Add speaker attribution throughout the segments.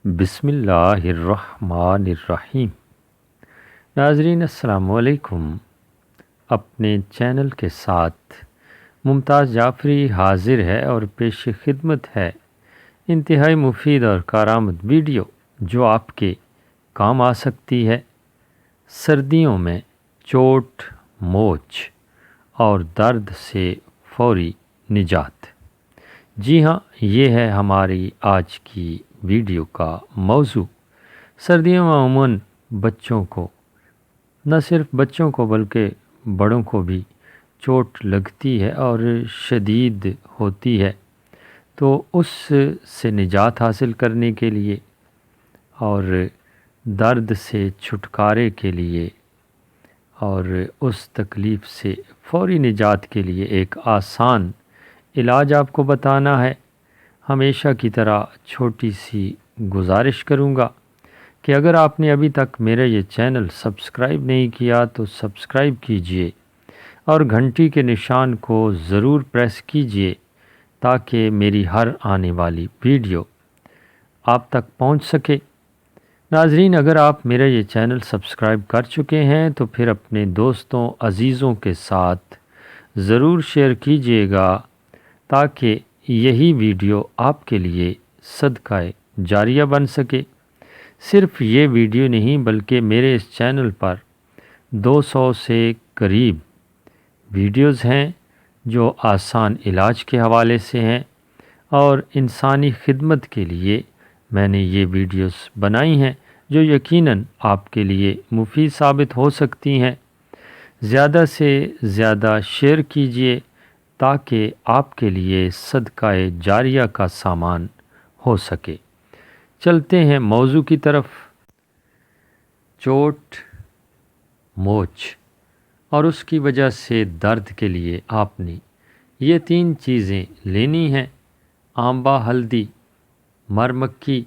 Speaker 1: بسم اللہ الرحمن الرحیم۔ ناظرین السلام علیکم۔ اپنے چینل کے ساتھ ممتاز جعفری حاضر ہے اور پیش خدمت ہے انتہائی مفید اور کارآمد ویڈیو جو آپ کے کام آ سکتی ہے۔ سردیوں میں چوٹ، موچ اور درد سے فوری نجات۔ جی ہاں، یہ ہے ہماری آج کی ویڈیو کا موضوع۔ سردیوں میں عموماً بچوں کو، نہ صرف بچوں کو بلکہ بڑوں کو بھی چوٹ لگتی ہے اور شدید ہوتی ہے، تو اس سے نجات حاصل کرنے کے لیے اور درد سے چھٹکارے کے لیے اور اس تکلیف سے فوری نجات کے لیے ایک آسان علاج آپ کو بتانا ہے۔ ہمیشہ کی طرح چھوٹی سی گزارش کروں گا کہ اگر آپ نے ابھی تک میرا یہ چینل سبسکرائب نہیں کیا تو سبسکرائب کیجئے اور گھنٹی کے نشان کو ضرور پریس کیجئے تاکہ میری ہر آنے والی ویڈیو آپ تک پہنچ سکے۔ ناظرین، اگر آپ میرا یہ چینل سبسکرائب کر چکے ہیں تو پھر اپنے دوستوں عزیزوں کے ساتھ ضرور شیئر کیجئے گا تاکہ یہی ویڈیو آپ کے لیے صدقہ جاریہ بن سکے۔ صرف یہ ویڈیو نہیں بلکہ میرے اس چینل پر 200 سے قریب ویڈیوز ہیں جو آسان علاج کے حوالے سے ہیں اور انسانی خدمت کے لیے میں نے یہ ویڈیوز بنائی ہیں جو یقیناً آپ کے لیے مفید ثابت ہو سکتی ہیں۔ زیادہ سے زیادہ شیئر کیجئے تاکہ آپ کے لیے صدقہ جاریہ کا سامان ہو سکے۔ چلتے ہیں موضوع کی طرف۔ چوٹ، موچ اور اس کی وجہ سے درد کے لیے آپ نے یہ 3 چیزیں لینی ہیں: آمبا ہلدی، مرمکی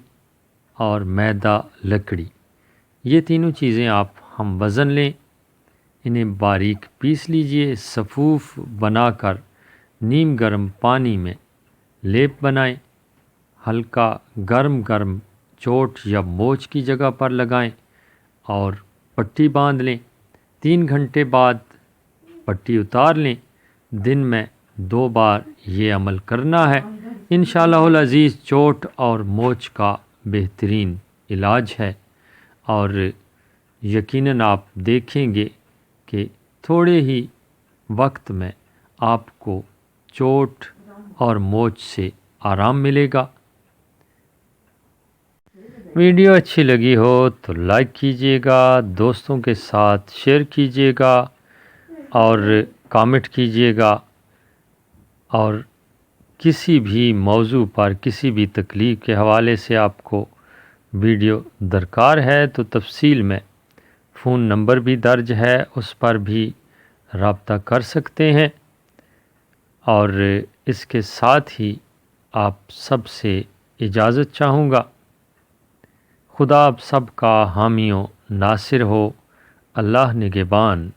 Speaker 1: اور میدہ لکڑی۔ یہ تینوں چیزیں آپ ہم وزن لیں، انہیں باریک پیس لیجئے، سفوف بنا کر نیم گرم پانی میں لیپ بنائیں، ہلکا گرم چوٹ یا موچ کی جگہ پر لگائیں اور پٹی باندھ لیں۔ 3 گھنٹے بعد پٹی اتار لیں۔ دن میں 2 بار یہ عمل کرنا ہے۔ انشاءاللہ العزیز چوٹ اور موچ کا بہترین علاج ہے اور یقیناً آپ دیکھیں گے کہ تھوڑے ہی وقت میں آپ کو چوٹ اور موچ سے آرام ملے گا۔ ویڈیو اچھی لگی ہو تو لائک کیجئے گا، دوستوں کے ساتھ شیئر کیجئے گا اور کامنٹ کیجئے گا، اور کسی بھی موضوع پر کسی بھی تکلیف کے حوالے سے آپ کو ویڈیو درکار ہے تو تفصیل میں فون نمبر بھی درج ہے، اس پر بھی رابطہ کر سکتے ہیں۔ اور اس کے ساتھ ہی آپ سب سے اجازت چاہوں گا۔ خدا آپ سب کا حامی و ناصر ہو۔ اللہ نگہبان۔